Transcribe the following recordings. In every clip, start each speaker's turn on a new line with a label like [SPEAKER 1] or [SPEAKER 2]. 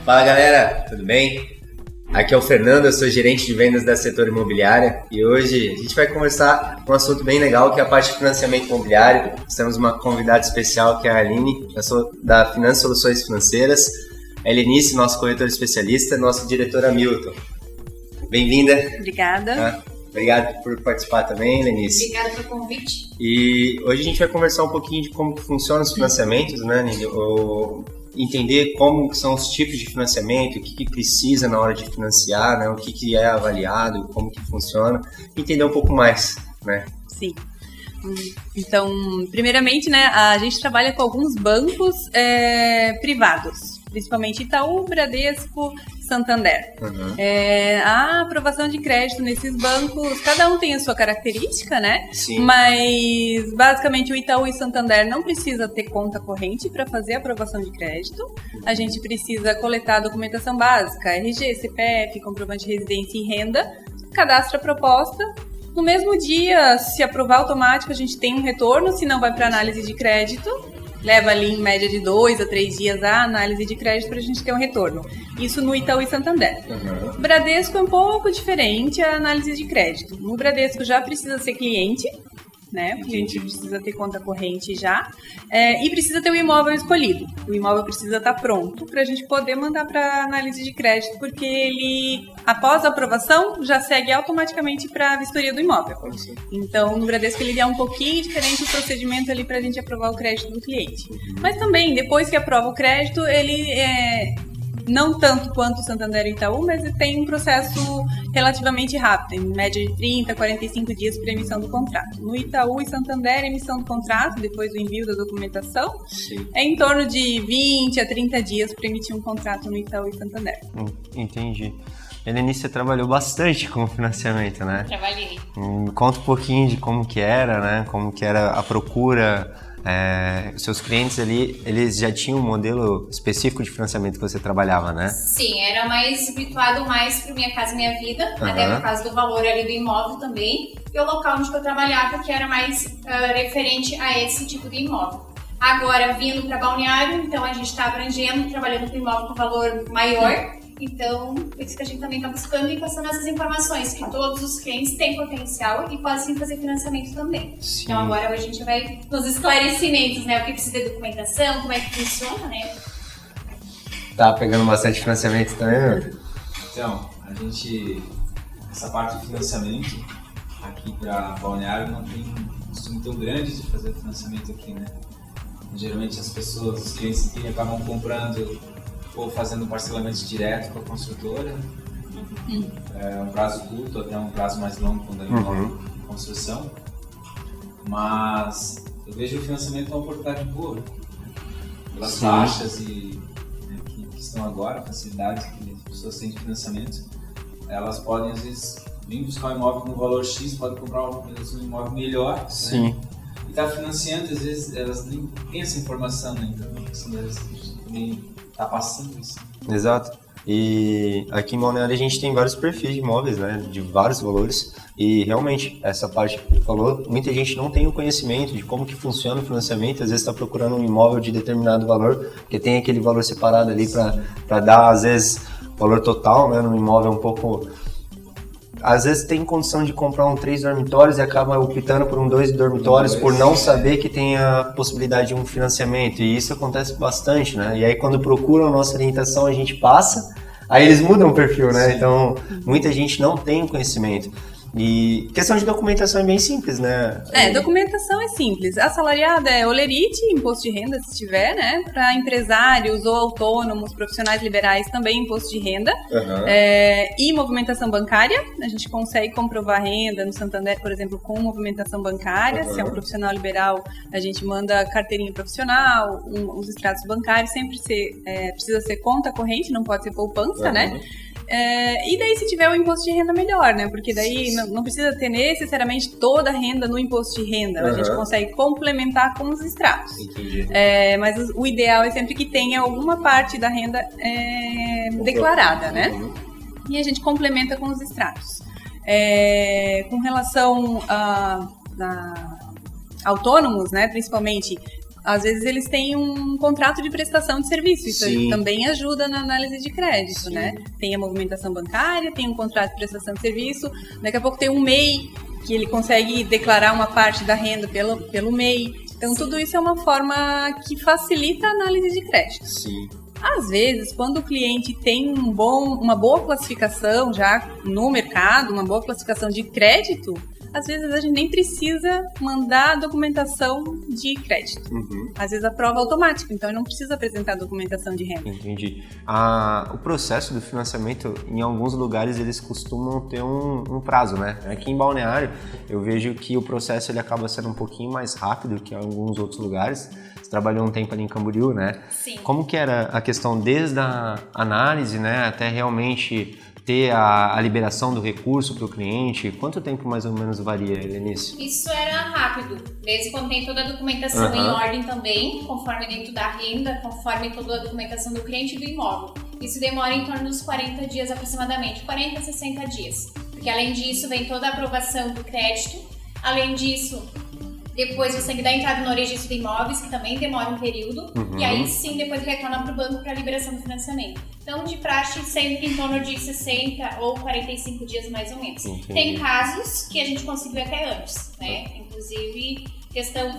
[SPEAKER 1] Fala galera, tudo bem? Aqui é o Fernando, eu sou gerente de vendas da Setor Imobiliária e hoje a gente vai conversar um assunto bem legal que é a parte de financiamento imobiliário. Nós temos uma convidada especial que é a Aline, eu sou da Finanças Soluções Financeiras, a Helenice, nosso corretor especialista, nosso diretor Hamilton. Bem-vinda.
[SPEAKER 2] Obrigada.
[SPEAKER 1] Obrigado por participar também, Helenice.
[SPEAKER 2] Obrigada pelo convite.
[SPEAKER 1] E hoje a gente vai conversar um pouquinho de como que funcionam os financiamentos, né, Nini? Entender como são os tipos de financiamento, o que precisa na hora de financiar, né? O que é avaliado, como que funciona, entender um pouco mais, né?
[SPEAKER 2] Sim. Então, primeiramente, né, a gente trabalha com alguns bancos privados, principalmente Itaú, Bradesco, Santander.
[SPEAKER 1] Uhum.
[SPEAKER 2] A aprovação de crédito nesses bancos, cada um tem a sua característica, né?
[SPEAKER 1] Sim.
[SPEAKER 2] Mas, basicamente, o Itaú e Santander não precisa ter conta corrente para fazer a aprovação de crédito. A gente precisa coletar a documentação básica, RG, CPF, comprovante de residência e renda, cadastra a proposta. No mesmo dia, se aprovar automático, a gente tem um retorno, se não vai para análise de crédito. Leva ali em média de 2 a 3 dias a análise de crédito para a gente ter um retorno. Isso no Itaú e Santander.
[SPEAKER 1] Uhum.
[SPEAKER 2] Bradesco é um pouco diferente a análise de crédito. No Bradesco já precisa ser cliente, né? Porque a gente precisa ter conta corrente já. E precisa ter o imóvel escolhido. O imóvel precisa estar pronto para a gente poder mandar para análise de crédito, porque ele, após a aprovação, já segue automaticamente para a vistoria do imóvel.
[SPEAKER 1] Sim.
[SPEAKER 2] Então, no Bradesco, ele é um pouquinho diferente o procedimento ali para a gente aprovar o crédito do cliente. Mas também, depois que aprova o crédito, ele não tanto quanto o Santander e Itaú, mas tem um processo relativamente rápido, em média de 30 a 45 dias para emissão do contrato. No Itaú e Santander, a emissão do contrato, depois do envio da documentação,
[SPEAKER 1] Sim.
[SPEAKER 2] é em torno de 20 a 30 dias para emitir um contrato no Itaú e Santander.
[SPEAKER 3] Entendi. Helenice, você trabalhou bastante com financiamento, né?
[SPEAKER 2] Trabalhei.
[SPEAKER 3] Conta um pouquinho de como que era, né? Como que era a procura. Seus clientes ali, eles já tinham um modelo específico de financiamento que você trabalhava, né?
[SPEAKER 4] Sim, era mais habituado mais para Minha Casa Minha Vida, até por causa do valor ali do imóvel também, e o local onde eu trabalhava, que era mais referente a esse tipo de imóvel. Agora, vindo para Balneário, então a gente está abrangendo, trabalhando com imóvel com valor maior, então por isso que a gente também está buscando e passando essas informações, que todos os clientes têm potencial e podem sim fazer financiamento também.
[SPEAKER 3] Sim.
[SPEAKER 4] Então agora a gente vai nos esclarecimentos, né, o que precisa de documentação, como é que funciona, né?
[SPEAKER 1] Tá pegando bastante financiamento também, né?
[SPEAKER 5] Então, essa parte de financiamento aqui para Balneário não tem um costume tão grande de fazer financiamento aqui, né? Geralmente as pessoas, os clientes aqui acabam comprando ou fazendo parcelamentos direto com a construtora, um prazo curto até um prazo mais longo quando é uma construção, mas eu vejo o financiamento uma oportunidade boa, pelas taxas que estão agora, facilidades que as pessoas têm de financiamento, elas podem às vezes vir buscar um imóvel com um valor X, podem comprar um imóvel melhor,
[SPEAKER 3] Sim.
[SPEAKER 5] né? E tá financiando, às vezes elas nem têm essa informação, né? Então a questão delas também tá passando isso.
[SPEAKER 3] Exato. E aqui em Balneário a gente tem vários perfis de imóveis, né, de vários valores, e realmente essa parte que tu falou, muita gente não tem o conhecimento de como que funciona o financiamento, às vezes está procurando um imóvel de determinado valor, porque tem aquele valor separado ali para dar, às vezes, valor total, né, no imóvel um pouco... Às vezes tem condição de comprar um 3 dormitórios e acaba optando por um 2 dormitórios por não saber que tem a possibilidade de um financiamento. E isso acontece bastante, né? E aí quando procuram a nossa orientação a gente passa, aí eles mudam o perfil, né? Sim. Então muita gente não tem conhecimento. E questão de documentação é bem simples, né?
[SPEAKER 2] Documentação é simples. Assalariada é olerite, imposto de renda, se tiver, né? Para empresários ou autônomos, profissionais liberais, também imposto de renda. E movimentação bancária. A gente consegue comprovar renda no Santander, por exemplo, com movimentação bancária. Se é um profissional liberal, a gente manda carteirinha profissional, os extratos bancários. Sempre precisa ser conta corrente, não pode ser poupança, né? E daí se tiver o imposto de renda melhor, né? Porque daí não precisa ter necessariamente toda a renda no imposto de renda. A gente consegue complementar com os extratos.
[SPEAKER 1] Entendi.
[SPEAKER 2] Mas o ideal é sempre que tenha alguma parte da renda declarada, né? E a gente complementa com os extratos. Com relação a autônomos, né, principalmente, às vezes eles têm um contrato de prestação de serviço, isso também ajuda na análise de crédito, né? Tem a movimentação bancária, tem um contrato de prestação de serviço, daqui a pouco tem um MEI, que ele consegue declarar uma parte da renda pelo MEI. Então, tudo isso é uma forma que facilita a análise de crédito.
[SPEAKER 3] Sim.
[SPEAKER 2] Às vezes, quando o cliente tem uma boa classificação já no mercado, uma boa classificação de crédito, às vezes a gente nem precisa mandar a documentação de crédito. Às vezes aprova automático, então ele não precisa apresentar a documentação de renda.
[SPEAKER 3] Entendi. O processo do financiamento, em alguns lugares, eles costumam ter um prazo, né? Aqui em Balneário, eu vejo que o processo ele acaba sendo um pouquinho mais rápido que em alguns outros lugares. Você trabalhou um tempo ali em Camboriú, né?
[SPEAKER 4] Sim.
[SPEAKER 3] Como que era a questão desde a análise, né, até realmente ter a liberação do recurso para o cliente? Quanto tempo mais ou menos varia, Helenice?
[SPEAKER 4] Isso era rápido, desde quando tem toda a documentação em ordem também, conforme dentro da renda, conforme toda a documentação do cliente e do imóvel. Isso demora em torno dos 40 dias aproximadamente, 40 a 60 dias. Porque além disso vem toda a aprovação do crédito, além disso depois você tem que dar entrada no registro de imóveis, que também demora um período, e aí sim depois retorna para o banco para a liberação do financiamento. Então, de praxe, sempre em torno de 60 ou 45 dias mais ou menos.
[SPEAKER 3] Entendi.
[SPEAKER 4] Tem casos que a gente conseguiu até antes, né? Inclusive,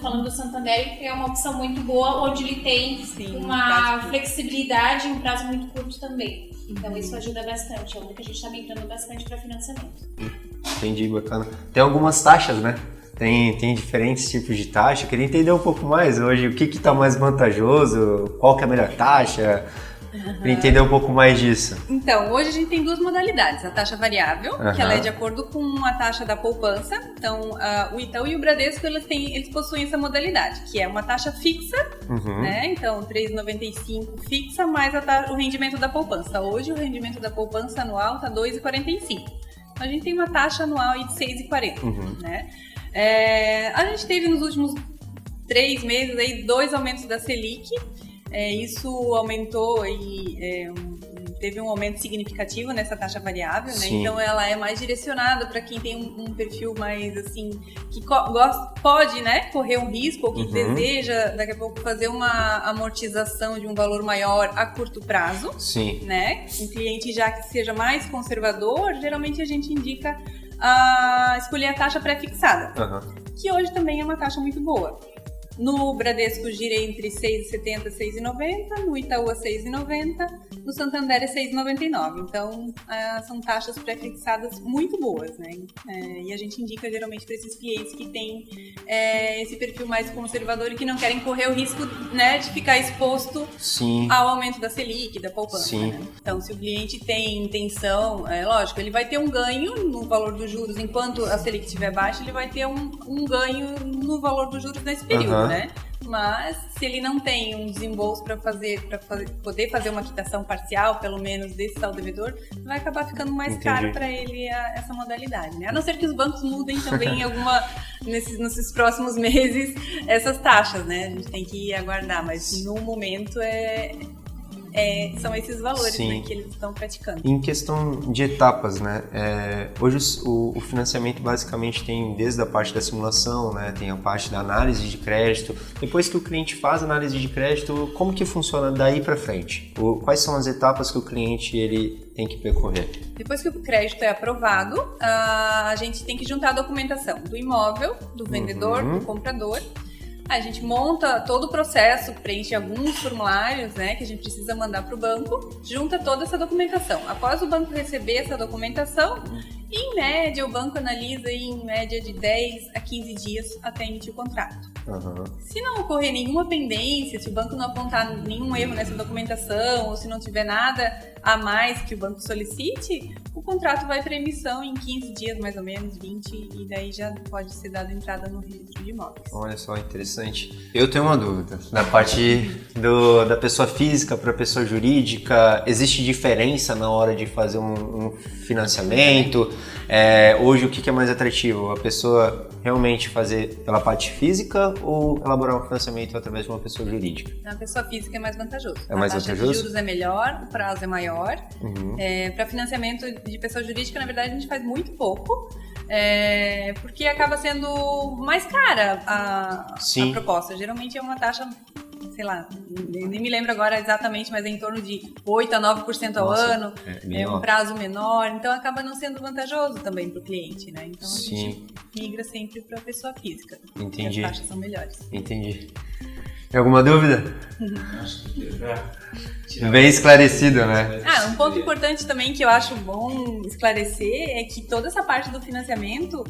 [SPEAKER 4] falando do Santander, que é uma opção muito boa, onde ele tem uma flexibilidade e um prazo muito curto também. Então, isso ajuda bastante. É algo que a gente está migrando bastante para financiamento.
[SPEAKER 3] Entendi, bacana. Tem algumas taxas, né? Tem diferentes tipos de taxa. Queria entender um pouco mais hoje o que está mais vantajoso, qual que é a melhor taxa. Queria entender um pouco mais disso.
[SPEAKER 2] Então, hoje a gente tem duas modalidades. A taxa variável, que ela é de acordo com a taxa da poupança. Então, o Itaú e o Bradesco, eles possuem essa modalidade, que é uma taxa fixa, né? Então, 3,95 fixa, mais o rendimento da poupança. Hoje, o rendimento da poupança anual está 2,45. Então, a gente tem uma taxa anual aí de 6,40, né? A gente teve nos últimos 3 meses aí 2 aumentos da Selic. Isso aumentou e teve um aumento significativo nessa taxa variável, né? Então ela é mais direcionada para quem tem um perfil mais assim, que pode, né, correr um risco ou que deseja daqui a pouco fazer uma amortização de um valor maior a curto prazo. Né? Um cliente já que seja mais conservador, geralmente a gente indica a escolher a taxa pré-fixada, que hoje também é uma taxa muito boa. No Bradesco gira entre 6,70 e 6,90, no Itaú é 6,90, no Santander é 6,99. Então, são taxas pré-fixadas muito boas, né? E a gente indica geralmente para esses clientes que têm esse perfil mais conservador e que não querem correr o risco, né, de ficar exposto ao aumento da Selic, da poupança. Né? Então, se o cliente tem intenção, lógico, ele vai ter um ganho no valor dos juros, enquanto a Selic estiver baixa, ele vai ter um ganho no valor dos juros nesse período, né? Mas se ele não tem um desembolso para poder fazer uma quitação parcial, pelo menos desse saldo devedor, vai acabar ficando mais caro para ele essa modalidade, né? A não ser que os bancos mudem também nesses próximos meses essas taxas, né? A gente tem que aguardar, mas no momento são esses valores, né, que eles estão praticando.
[SPEAKER 3] Em questão de etapas, né? Hoje o financiamento basicamente tem desde a parte da simulação, né? Tem a parte da análise de crédito. Depois que o cliente faz a análise de crédito, como que funciona daí para frente? Quais são as etapas que o cliente ele tem que percorrer?
[SPEAKER 2] Depois que o crédito é aprovado, a gente tem que juntar a documentação do imóvel, do vendedor, do comprador. A gente monta todo o processo, preenche alguns formulários, né, que a gente precisa mandar para o banco, junta toda essa documentação. Após o banco receber essa documentação, em média, o banco analisa em média de 10 a 15 dias até emitir o contrato. Se não ocorrer nenhuma pendência, se o banco não apontar nenhum erro nessa documentação, ou se não tiver nada a mais que o banco solicite, o contrato vai para emissão em 15 dias, mais ou menos, 20, e daí já pode ser dada entrada no registro de imóveis.
[SPEAKER 3] Olha só, interessante. Eu tenho uma dúvida. Na parte da pessoa física para a pessoa jurídica, existe diferença na hora de fazer um financiamento? Hoje, o que é mais atrativo? A pessoa realmente fazer pela parte física ou elaborar um financiamento através de uma pessoa jurídica?
[SPEAKER 2] Na pessoa física é mais vantajoso.
[SPEAKER 3] É mais vantajoso?
[SPEAKER 2] A taxa de juros é melhor, o prazo é maior. maior. Para financiamento de pessoa jurídica, na verdade, a gente faz muito pouco, porque acaba sendo mais cara a proposta. Geralmente é uma taxa, sei lá, nem me lembro agora exatamente, mas é em torno de 8% a 9% ao ano, é um prazo menor, então acaba não sendo vantajoso também para o cliente, né? Então a gente migra sempre para a pessoa física.
[SPEAKER 3] Entendi.
[SPEAKER 2] As taxas são melhores.
[SPEAKER 3] Entendi. Tem alguma dúvida? Bem esclarecido, né?
[SPEAKER 2] Um ponto importante também que eu acho bom esclarecer é que toda essa parte do financiamento,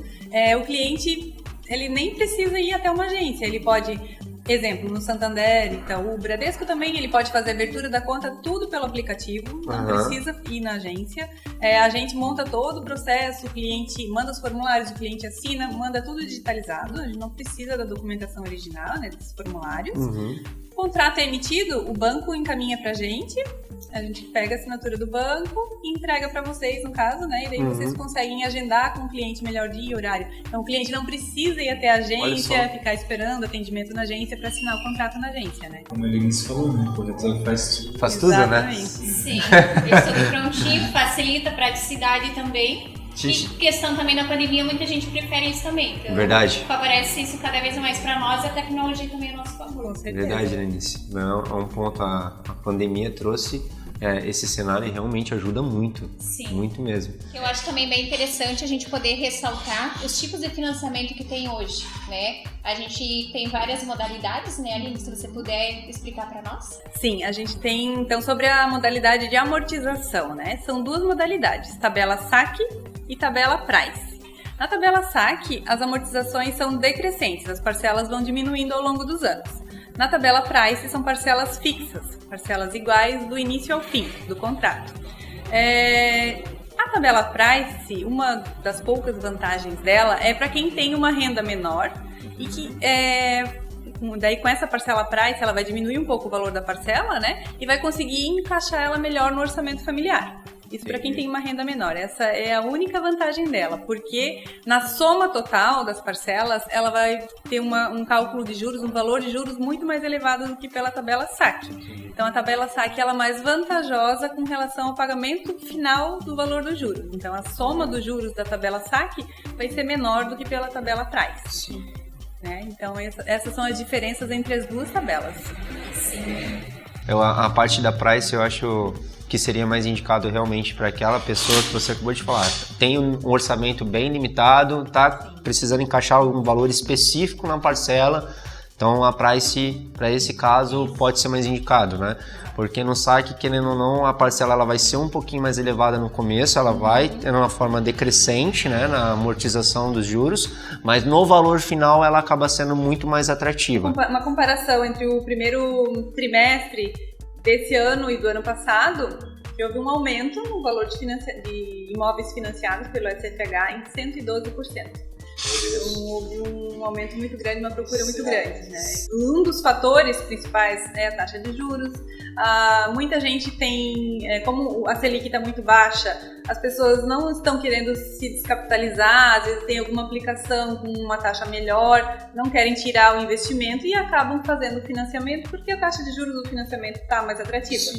[SPEAKER 2] o cliente ele nem precisa ir até uma agência, ele pode, exemplo, no Santander, Itaú, Bradesco também, ele pode fazer a abertura da conta tudo pelo aplicativo, não precisa ir na agência. A gente monta todo o processo, o cliente manda os formulários, o cliente assina, manda tudo digitalizado, a gente não precisa da documentação original, né, desses formulários. O contrato é emitido, o banco encaminha pra gente pega a assinatura do banco e entrega para vocês, no caso, né? E daí vocês conseguem agendar com o cliente melhor dia e horário. Então o cliente não precisa ir até a agência, ficar esperando atendimento na agência para assinar o contrato na agência, né?
[SPEAKER 5] Como ele me falou, né? O corretor faz tudo.
[SPEAKER 3] Faz tudo, né?
[SPEAKER 4] Sim, é tudo prontinho, facilita a praticidade também. E questão também da pandemia, muita gente prefere isso também. Então,
[SPEAKER 3] verdade.
[SPEAKER 4] Favorece isso cada vez mais para nós, a tecnologia também é nosso favor.
[SPEAKER 3] Verdade, Lenice. Não, é um ponto, a pandemia trouxe esse cenário e realmente ajuda muito.
[SPEAKER 4] Sim.
[SPEAKER 3] Muito mesmo.
[SPEAKER 4] Eu acho também bem interessante a gente poder ressaltar os tipos de financiamento que tem hoje, né? A gente tem várias modalidades, né, Aline? Se você puder explicar para nós.
[SPEAKER 2] Sim, a gente tem, então, sobre a modalidade de amortização, né? São duas modalidades, tabela saque e tabela price. Na tabela saque, as amortizações são decrescentes, as parcelas vão diminuindo ao longo dos anos. Na tabela price, são parcelas fixas, parcelas iguais do início ao fim do contrato. A tabela price, uma das poucas vantagens dela é para quem tem uma renda menor e que daí com essa parcela price ela vai diminuir um pouco o valor da parcela, né? E vai conseguir encaixar ela melhor no orçamento familiar. Isso para quem tem uma renda menor. Essa é a única vantagem dela, porque na soma total das parcelas, ela vai ter um cálculo de juros, um valor de juros muito mais elevado do que pela tabela saque. Então, a tabela saque ela é mais vantajosa com relação ao pagamento final do valor dos juros. Então, a soma dos juros da tabela saque vai ser menor do que pela tabela price.
[SPEAKER 3] Sim.
[SPEAKER 2] Né? Então, essas são as diferenças entre as duas tabelas.
[SPEAKER 4] Sim.
[SPEAKER 3] A parte da price eu acho que seria mais indicado realmente para aquela pessoa que você acabou de falar. Tem um orçamento bem limitado, tá precisando encaixar um valor específico na parcela, então a price, para esse caso, pode ser mais indicado, né? Porque no saque, querendo ou não, a parcela ela vai ser um pouquinho mais elevada no começo, ela vai ter uma forma decrescente, né, na amortização dos juros, mas no valor final ela acaba sendo muito mais atrativa.
[SPEAKER 2] Uma comparação entre o primeiro trimestre desse ano e do ano passado, que houve um aumento no valor de imóveis financiados pelo SFH em 112%. Então, houve um aumento muito grande, uma procura muito grande, né? Um dos fatores principais é a taxa de juros. Muita gente tem, como a Selic está muito baixa, as pessoas não estão querendo se descapitalizar, às vezes tem alguma aplicação com uma taxa melhor, não querem tirar o investimento e acabam fazendo financiamento porque a taxa de juros do financiamento está mais atrativa.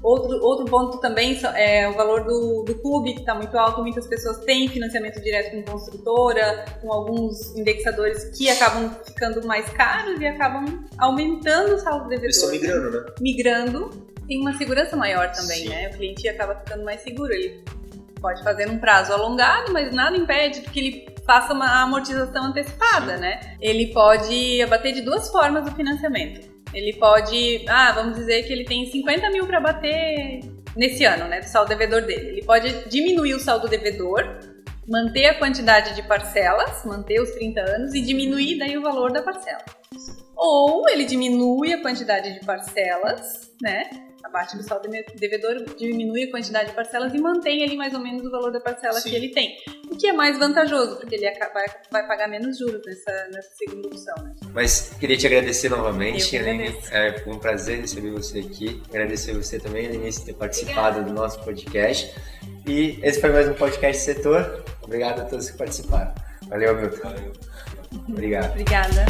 [SPEAKER 2] Outro ponto também é o valor do CUB, que está muito alto. Muitas pessoas têm financiamento direto com construtora, com alguns indexadores que acabam ficando mais caros e acabam aumentando o saldo devedor.
[SPEAKER 1] Eles estão migrando, né?
[SPEAKER 2] Migrando, tem uma segurança maior também, né? O cliente acaba ficando mais seguro. Ele pode fazer num prazo alongado, mas nada impede que ele faça uma amortização antecipada, né? Ele pode abater de duas formas o financiamento. Ele pode, vamos dizer que ele tem 50 mil para bater nesse ano, né, do saldo devedor dele. Ele pode diminuir o saldo devedor, manter a quantidade de parcelas, manter os 30 anos e diminuir daí o valor da parcela. Ou ele diminui a quantidade de parcelas, né, abaixo do saldo devedor, diminui a quantidade de parcelas e mantém ali mais ou menos o valor da parcela que ele tem. O que é mais vantajoso, porque ele vai pagar menos juros nessa segunda opção, né?
[SPEAKER 3] Mas queria te agradecer novamente,
[SPEAKER 2] Aline.
[SPEAKER 3] Foi um prazer receber você aqui. Agradecer você também, Aline, por ter participado do nosso podcast. E esse foi mais um podcast Setor. Obrigado a todos que participaram. Valeu, Milton.
[SPEAKER 5] Valeu.
[SPEAKER 3] Obrigado.
[SPEAKER 2] Obrigada.